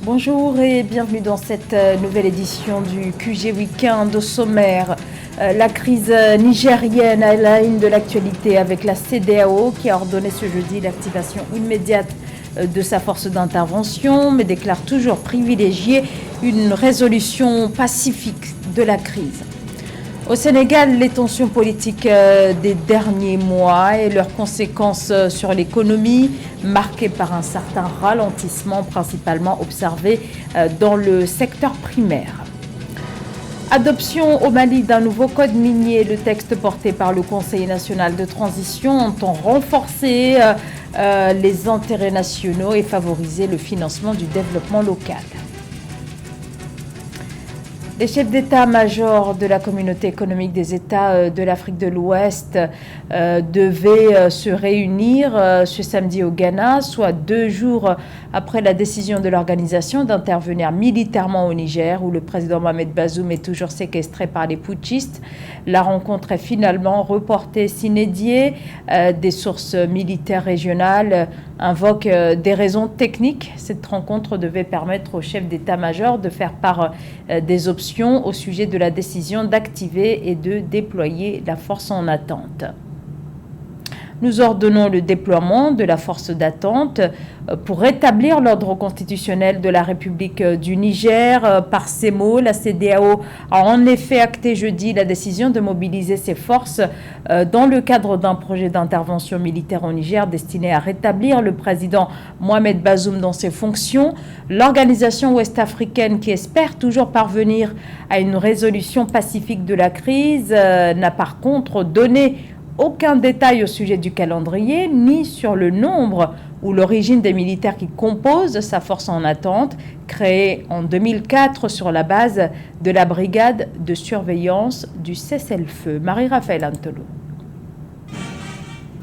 Bonjour et bienvenue dans cette nouvelle édition du QG Weekend. Au sommaire, la crise nigérienne à la une de l'actualité avec la CEDEAO qui a ordonné ce jeudi l'activation immédiate de sa force d'intervention, mais déclare toujours privilégier une résolution pacifique de la crise. Au Sénégal, les tensions politiques des derniers mois et leurs conséquences sur l'économie, marquées par un certain ralentissement principalement observé dans le secteur primaire. Adoption au Mali d'un nouveau code minier. Le texte porté par le Conseil national de transition entend renforcer les intérêts nationaux et favoriser le financement du développement local. Les chefs d'état-major de la communauté économique des États de l'Afrique de l'Ouest devaient se réunir ce samedi au Ghana, soit 2 jours après la décision de l'organisation d'intervenir militairement au Niger, où le président Mohamed Bazoum est toujours séquestré par les putschistes. La rencontre est finalement reportée sine die. Des sources militaires régionales invoquent des raisons techniques. Cette rencontre devait permettre aux chefs d'état-major de faire part des options au sujet de la décision d'activer et de déployer la force en attente. Nous ordonnons le déploiement de la force d'attente pour rétablir l'ordre constitutionnel de la République du Niger. Par ces mots, la CEDEAO a en effet acté jeudi la décision de mobiliser ses forces dans le cadre d'un projet d'intervention militaire au Niger destiné à rétablir le président Mohamed Bazoum dans ses fonctions. L'organisation ouest-africaine, qui espère toujours parvenir à une résolution pacifique de la crise, n'a par contre donné aucun détail au sujet du calendrier, ni sur le nombre ou l'origine des militaires qui composent sa force en attente, créée en 2004 sur la base de la brigade de surveillance du cessez-le-feu. Marie-Raphaël Antolo.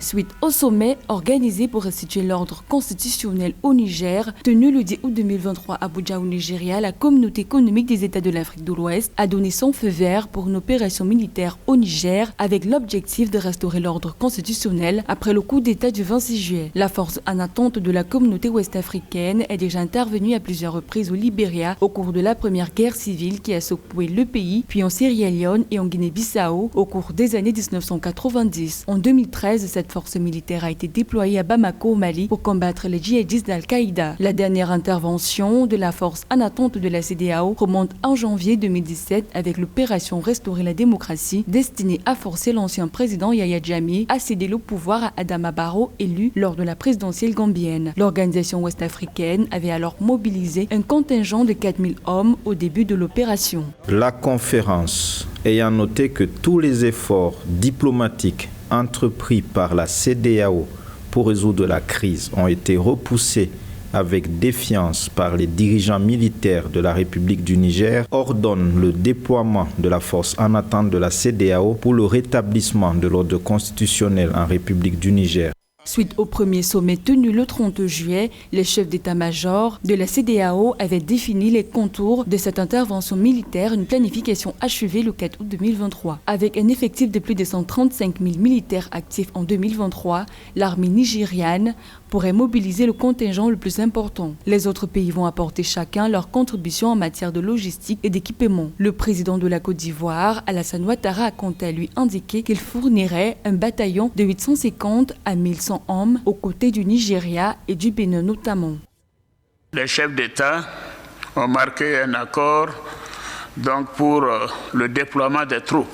Suite au sommet organisé pour restituer l'ordre constitutionnel au Niger, tenu le 10 août 2023 à Abuja au Nigeria, la communauté économique des États de l'Afrique de l'Ouest a donné son feu vert pour une opération militaire au Niger avec l'objectif de restaurer l'ordre constitutionnel après le coup d'État du 26 juillet. La force en attente de la communauté ouest-africaine est déjà intervenue à plusieurs reprises au Libéria au cours de la première guerre civile qui a secoué le pays, puis en Sierra Leone et en Guinée-Bissau au cours des années 1990. En 2013, cette force militaire a été déployée à Bamako au Mali pour combattre les djihadistes d'Al-Qaïda. La dernière intervention de la force en attente de la CEDEAO remonte en janvier 2017 avec l'opération Restaurer la démocratie destinée à forcer l'ancien président Yahya Jammeh à céder le pouvoir à Adama Barrow, élu lors de la présidentielle gambienne. L'organisation ouest-africaine avait alors mobilisé un contingent de 4000 hommes au début de l'opération. La conférence ayant noté que tous les efforts diplomatiques entrepris par la CEDEAO pour résoudre la crise ont été repoussés avec défiance par les dirigeants militaires de la République du Niger, ordonne le déploiement de la force en attente de la CEDEAO pour le rétablissement de l'ordre constitutionnel en République du Niger. Suite au premier sommet tenu le 30 juillet, les chefs d'état-major de la CEDEAO avaient défini les contours de cette intervention militaire, une planification achevée le 4 août 2023. Avec un effectif de plus de 135 000 militaires actifs en 2023, l'armée nigériane pourrait mobiliser le contingent le plus important. Les autres pays vont apporter chacun leur contribution en matière de logistique et d'équipement. Le président de la Côte d'Ivoire, Alassane Ouattara, a quant à lui indiqué qu'il fournirait un bataillon de 850 à 1100 hommes aux côtés du Nigeria et du Bénin notamment. Les chefs d'État ont marqué un accord pour le déploiement des troupes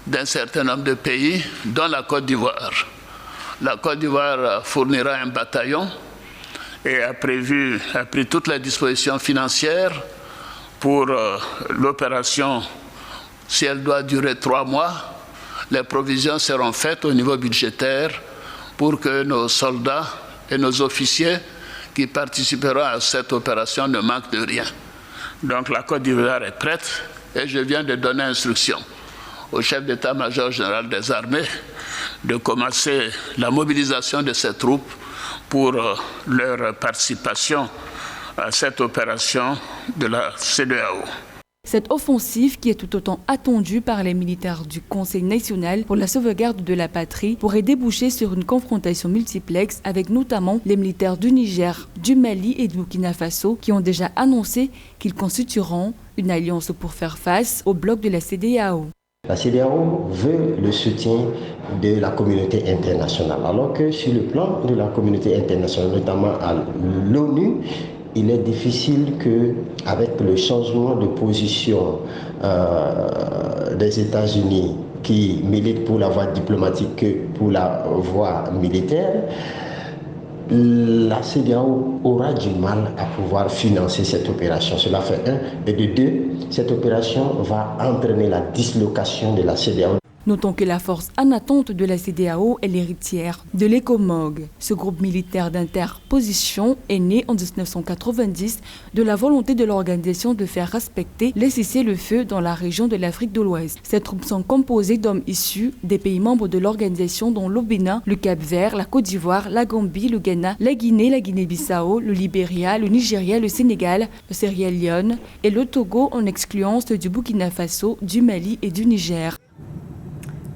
d'un certain nombre de pays, dont la Côte d'Ivoire. La Côte d'Ivoire fournira un bataillon et a pris toutes les dispositions financières pour l'opération. Si elle doit durer 3 mois, les provisions seront faites au niveau budgétaire pour que nos soldats et nos officiers qui participeront à cette opération ne manquent de rien. Donc la Côte d'Ivoire est prête et je viens de donner instruction au chef d'état-major général des armées de commencer la mobilisation de ces troupes pour leur participation à cette opération de la CEDEAO. Cette offensive, qui est tout autant attendue par les militaires du Conseil national pour la sauvegarde de la patrie, pourrait déboucher sur une confrontation multiplexe avec notamment les militaires du Niger, du Mali et du Burkina Faso qui ont déjà annoncé qu'ils constitueront une alliance pour faire face au bloc de la CEDEAO. La CEDEAO veut le soutien de la communauté internationale, alors que sur le plan de la communauté internationale, notamment à l'ONU, il est difficile qu'avec le changement de position des États-Unis qui militent pour la voie diplomatique que pour la voie militaire, la CEDEAO aura du mal à pouvoir financer cette opération. Cela fait un. Et de deux, cette opération va entraîner la dislocation de la CEDEAO. Notons que la force en attente de la CEDEAO est l'héritière de l'ECOMOG. Ce groupe militaire d'interposition est né en 1990 de la volonté de l'organisation de faire respecter les cessez-le-feu dans la région de l'Afrique de l'Ouest. Ces troupes sont composées d'hommes issus des pays membres de l'organisation dont le Bénin, le Cap-Vert, la Côte d'Ivoire, la Gambie, le Ghana, la Guinée, la Guinée-Bissau, le Libéria, le Nigeria, le Sénégal, le Sierra Leone et le Togo en excluant ceux du Burkina Faso, du Mali et du Niger.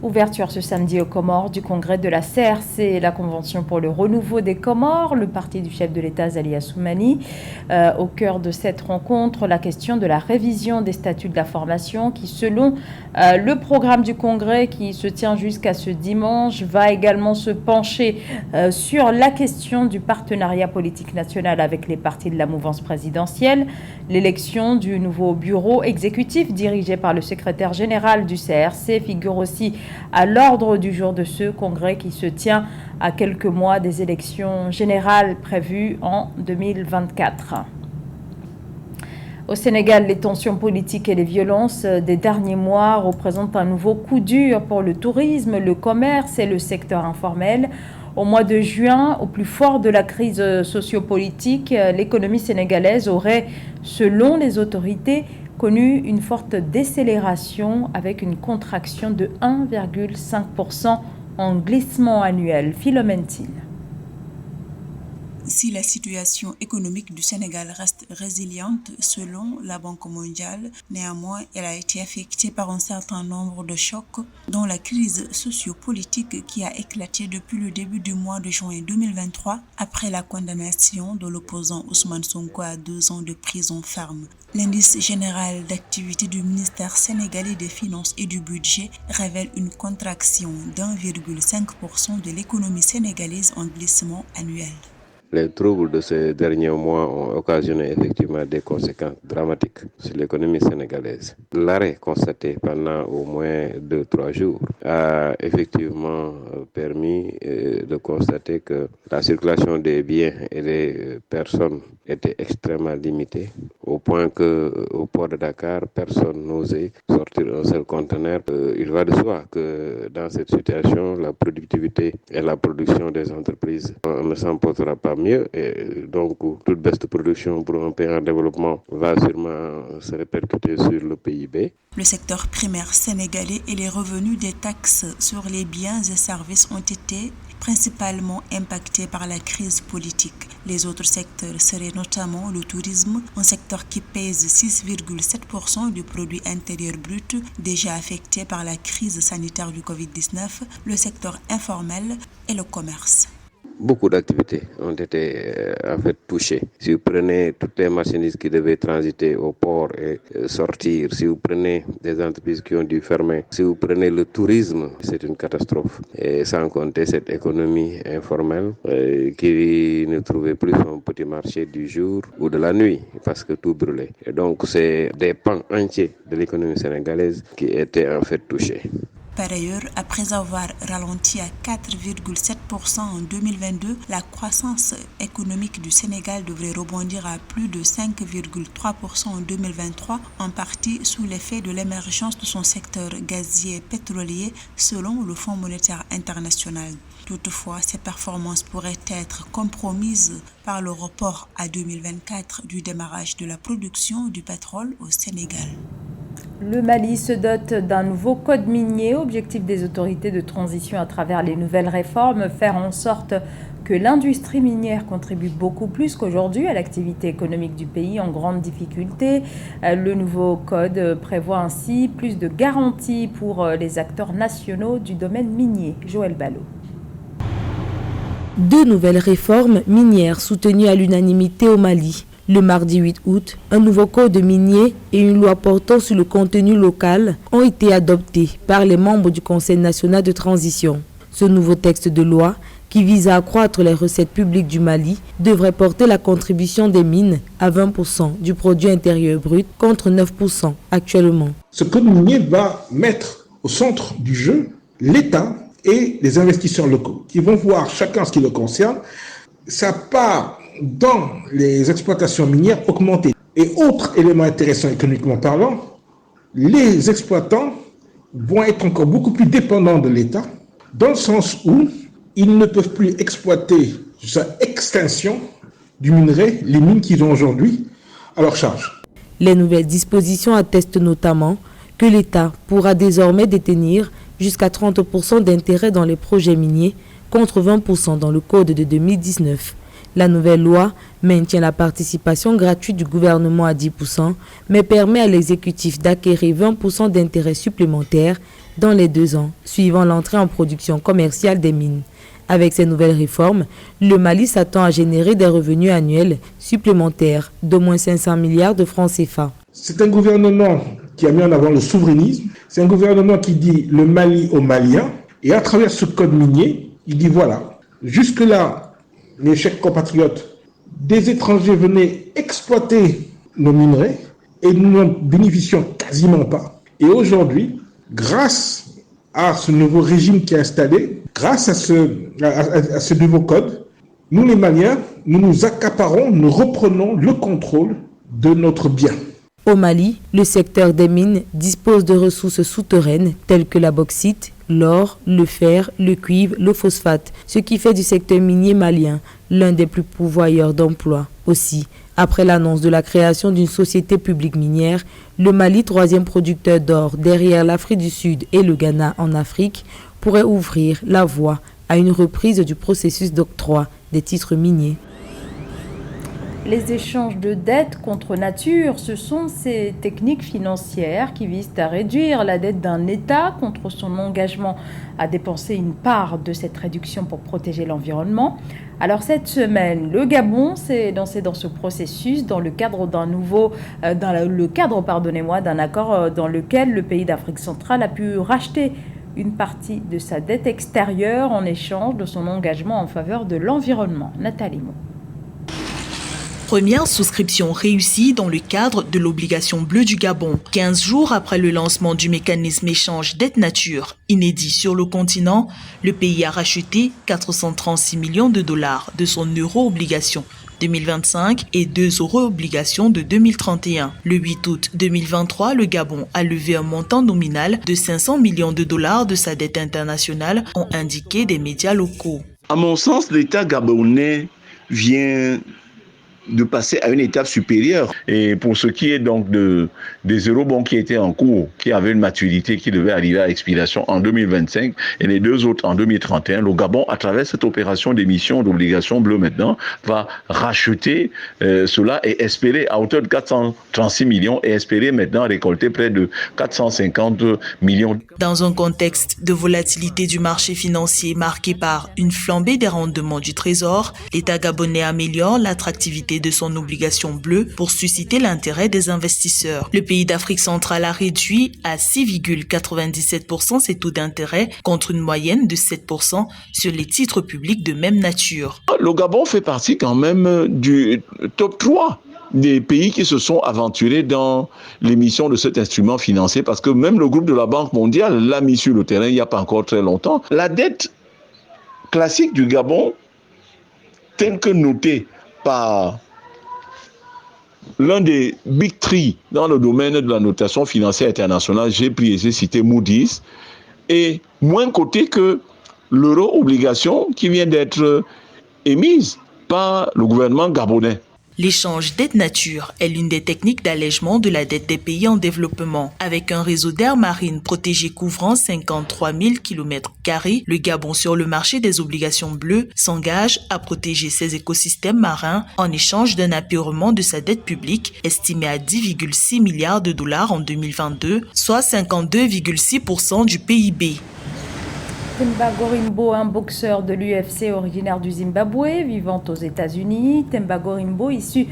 Ouverture ce samedi aux Comores du congrès de la CRC, la Convention pour le renouveau des Comores, le parti du chef de l'État Azali Assoumani. Au cœur de cette rencontre, la question de la révision des statuts de la formation qui, selon le programme du congrès qui se tient jusqu'à ce dimanche, va également se pencher sur la question du partenariat politique national avec les partis de la mouvance présidentielle, l'élection du nouveau bureau exécutif dirigé par le secrétaire général du CRC figure aussi à l'ordre du jour de ce congrès qui se tient à quelques mois des élections générales prévues en 2024. Au Sénégal, les tensions politiques et les violences des derniers mois représentent un nouveau coup dur pour le tourisme, le commerce et le secteur informel. Au mois de juin, au plus fort de la crise sociopolitique, l'économie sénégalaise aurait, selon les autorités, connu une forte décélération avec une contraction de 1,5% en glissement annuel. Philomène Thiel. Si la situation économique du Sénégal reste résiliente selon la Banque mondiale, néanmoins, elle a été affectée par un certain nombre de chocs, dont la crise sociopolitique qui a éclaté depuis le début du mois de juin 2023 après la condamnation de l'opposant Ousmane Sonko à 2 ans de prison ferme. L'indice général d'activité du ministère sénégalais des Finances et du Budget révèle une contraction d'1,5% de l'économie sénégalaise en glissement annuel. Les troubles de ces derniers mois ont occasionné effectivement des conséquences dramatiques sur l'économie sénégalaise. L'arrêt constaté pendant au moins 2-3 jours a effectivement permis de constater que la circulation des biens et des personnes était extrêmement limitée, au point qu'au port de Dakar, personne n'osait sortir un seul conteneur. Il va de soi que dans cette situation, la productivité et la production des entreprises ne s'en portera pas mieux, et donc toute baisse de production pour un pays en développement va sûrement se répercuter sur le PIB. Le secteur primaire sénégalais et les revenus des taxes sur les biens et services ont été principalement impactés par la crise politique. Les autres secteurs seraient notamment le tourisme, un secteur qui pèse 6,7% du produit intérieur brut, déjà affecté par la crise sanitaire du Covid-19, le secteur informel et le commerce. Beaucoup d'activités ont été en fait touchées. Si vous prenez toutes les marchandises qui devaient transiter au port et sortir, si vous prenez des entreprises qui ont dû fermer, si vous prenez le tourisme, c'est une catastrophe. Et sans compter cette économie informelle qui ne trouvait plus son petit marché du jour ou de la nuit parce que tout brûlait. Et donc c'est des pans entiers de l'économie sénégalaise qui étaient en fait touchés. Par ailleurs, après avoir ralenti à 4,7% en 2022, la croissance économique du Sénégal devrait rebondir à plus de 5,3% en 2023, en partie sous l'effet de l'émergence de son secteur gazier et pétrolier, selon le Fonds monétaire international. Toutefois, ces performances pourraient être compromises par le report à 2024 du démarrage de la production du pétrole au Sénégal. Le Mali se dote d'un nouveau code minier. Objectif des autorités de transition à travers les nouvelles réformes, faire en sorte que l'industrie minière contribue beaucoup plus qu'aujourd'hui à l'activité économique du pays en grande difficulté. Le nouveau code prévoit ainsi plus de garanties pour les acteurs nationaux du domaine minier. Joël Ballot. 2 nouvelles réformes minières soutenues à l'unanimité au Mali. Le mardi 8 août, un nouveau code minier et une loi portant sur le contenu local ont été adoptés par les membres du Conseil national de transition. Ce nouveau texte de loi, qui vise à accroître les recettes publiques du Mali, devrait porter la contribution des mines à 20% du produit intérieur brut contre 9% actuellement. Ce code minier va mettre au centre du jeu l'État et les investisseurs locaux qui vont voir chacun ce qui le concerne, sa part dans les exploitations minières augmenter. Et autre élément intéressant économiquement parlant, les exploitants vont être encore beaucoup plus dépendants de l'État, dans le sens où ils ne peuvent plus exploiter sa extinction du minerai, les mines qu'ils ont aujourd'hui, à leur charge. Les nouvelles dispositions attestent notamment que l'État pourra désormais détenir jusqu'à 30% d'intérêt dans les projets miniers, contre 20% dans le code de 2019. La nouvelle loi maintient la participation gratuite du gouvernement à 10%, mais permet à l'exécutif d'acquérir 20% d'intérêts supplémentaires dans les 2 ans, suivant l'entrée en production commerciale des mines. Avec ces nouvelles réformes, le Mali s'attend à générer des revenus annuels supplémentaires d'au moins 500 milliards de francs CFA. C'est un gouvernement qui a mis en avant le souverainisme, c'est un gouvernement qui dit le Mali aux Maliens, et à travers ce code minier, il dit voilà, jusque-là, mes chers compatriotes, des étrangers venaient exploiter nos minerais et nous n'en bénéficions quasiment pas. Et aujourd'hui, grâce à ce nouveau régime qui est installé, grâce à ce nouveau code, nous les Maliens, nous accaparons, nous reprenons le contrôle de notre bien. Au Mali, le secteur des mines dispose de ressources souterraines telles que la bauxite, l'or, le fer, le cuivre, le phosphate, ce qui fait du secteur minier malien l'un des plus pourvoyeurs d'emplois. Aussi, après l'annonce de la création d'une société publique minière, le Mali, 3e producteur d'or derrière l'Afrique du Sud et le Ghana en Afrique, pourrait ouvrir la voie à une reprise du processus d'octroi des titres miniers. Les échanges de dettes contre nature, ce sont ces techniques financières qui visent à réduire la dette d'un État contre son engagement à dépenser une part de cette réduction pour protéger l'environnement. Alors cette semaine, le Gabon s'est lancé dans ce processus dans le cadre d'un accord dans lequel le pays d'Afrique centrale a pu racheter une partie de sa dette extérieure en échange de son engagement en faveur de l'environnement. Nathalie Mo. Première souscription réussie dans le cadre de l'obligation bleue du Gabon. 15 jours après le lancement du mécanisme échange dette nature, inédit sur le continent, le pays a racheté 436 millions de dollars de son euro-obligation 2025 et 2 euro-obligations de 2031. Le 8 août 2023, le Gabon a levé un montant nominal de 500 millions de dollars de sa dette internationale, ont indiqué des médias locaux. À mon sens, l'État gabonais vient de passer à une étape supérieure. Et pour ce qui est donc des eurobonds qui étaient en cours, qui avaient une maturité qui devait arriver à expiration en 2025 et les 2 autres en 2031, le Gabon, à travers cette opération d'émission d'obligations bleues maintenant, va racheter cela et espérer à hauteur de 436 millions et espérer maintenant récolter près de 450 millions. Dans un contexte de volatilité du marché financier marqué par une flambée des rendements du Trésor, l'État gabonais améliore l'attractivité de son obligation bleue pour susciter l'intérêt des investisseurs. Le pays d'Afrique centrale a réduit à 6,97% ses taux d'intérêt contre une moyenne de 7% sur les titres publics de même nature. Le Gabon fait partie quand même du top 3 des pays qui se sont aventurés dans l'émission de cet instrument financier parce que même le groupe de la Banque mondiale l'a mis sur le terrain il n'y a pas encore très longtemps. La dette classique du Gabon, telle que notée par l'un des big three dans le domaine de la notation financière internationale, j'ai pris et j'ai cité Moody's, est moins coté que l'euro-obligation qui vient d'être émise par le gouvernement gabonais. L'échange dette nature est l'une des techniques d'allègement de la dette des pays en développement. Avec un réseau d'aires marines protégées couvrant 53 000 km², le Gabon sur le marché des obligations bleues s'engage à protéger ses écosystèmes marins en échange d'un apurement de sa dette publique estimée à 10,6 milliards de dollars en 2022, soit 52,6% du PIB. Temba Gorimbo, un boxeur de l'UFC originaire du Zimbabwe, vivant aux États-Unis. Temba Gorimbo, issu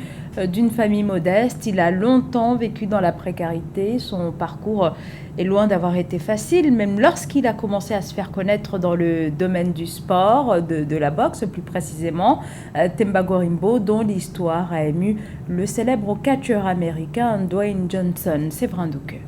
d'une famille modeste, il a longtemps vécu dans la précarité. Son parcours est loin d'avoir été facile, même lorsqu'il a commencé à se faire connaître dans le domaine du sport, de la boxe plus précisément. Temba Gorimbo, dont l'histoire a ému le célèbre catcheur américain Dwayne Johnson. Séverin Douquet.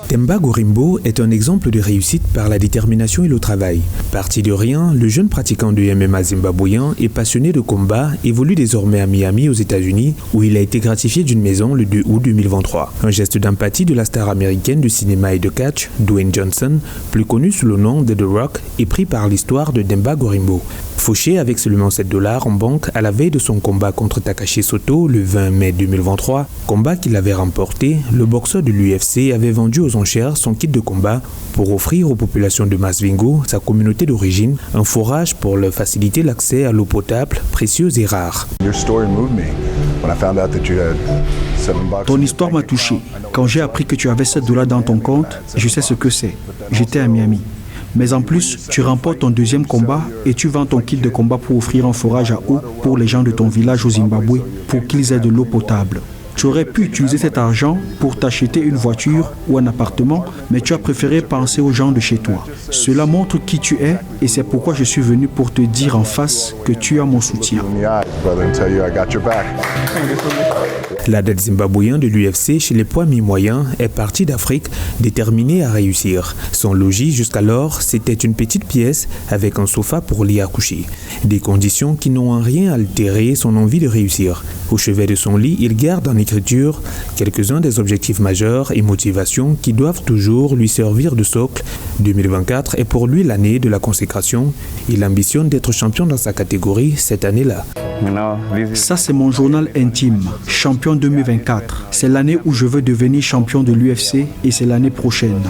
Temba Gorimbo est un exemple de réussite par la détermination et le travail. Parti de rien, le jeune pratiquant de MMA zimbabwéen et passionné de combat évolue désormais à Miami aux États-Unis où il a été gratifié d'une maison le 2 août 2023. Un geste d'empathie de la star américaine de cinéma et de catch, Dwayne Johnson, plus connu sous le nom de The Rock, est pris par l'histoire de Temba Gorimbo. Fauché avec seulement $7 en banque à la veille de son combat contre Takashi Soto le 20 mai 2023, combat qu'il avait remporté, le boxeur de l'UFC avait vendu aux enchères son kit de combat pour offrir aux populations de Masvingo, sa communauté d'origine, un forage pour leur faciliter l'accès à l'eau potable, précieuse et rare. Ton histoire m'a touché. Quand j'ai appris que tu avais $7 dans ton compte, je sais ce que c'est. J'étais à Miami. Mais en plus, tu remportes ton deuxième combat et tu vends ton kit de combat pour offrir un forage à eau pour les gens de ton village au Zimbabwe pour qu'ils aient de l'eau potable. Tu aurais pu utiliser cet argent pour t'acheter une voiture ou un appartement, mais tu as préféré penser aux gens de chez toi. Cela montre qui tu es et c'est pourquoi je suis venu pour te dire en face que tu as mon soutien. L'adepte zimbabwéen de l'UFC chez les poids mi-moyens est parti d'Afrique déterminé à réussir. Son logis jusqu'alors, c'était une petite pièce avec un sofa pour l'y accoucher. Des conditions qui n'ont en rien altéré son envie de réussir. Au chevet de son lit, il garde en écriture quelques-uns des objectifs majeurs et motivations qui doivent toujours lui servir de socle. 2024 est pour lui l'année de la consécration. Il ambitionne d'être champion dans sa catégorie cette année-là. Ça, c'est mon journal intime. Champion 2024. C'est l'année où je veux devenir champion de l'UFC et c'est l'année prochaine.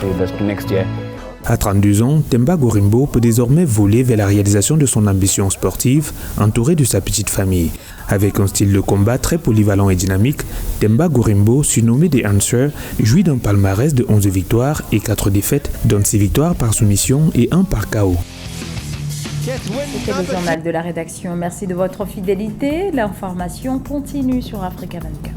À 32 ans, Temba Gorimbo peut désormais voler vers la réalisation de son ambition sportive, entouré de sa petite famille. Avec un style de combat très polyvalent et dynamique, Temba Gorimbo, surnommé The Answer, jouit d'un palmarès de 11 victoires et 4 défaites, dont 6 victoires par soumission et 1 par KO. C'était le journal de la rédaction. Merci de votre fidélité. L'information continue sur Africa 24.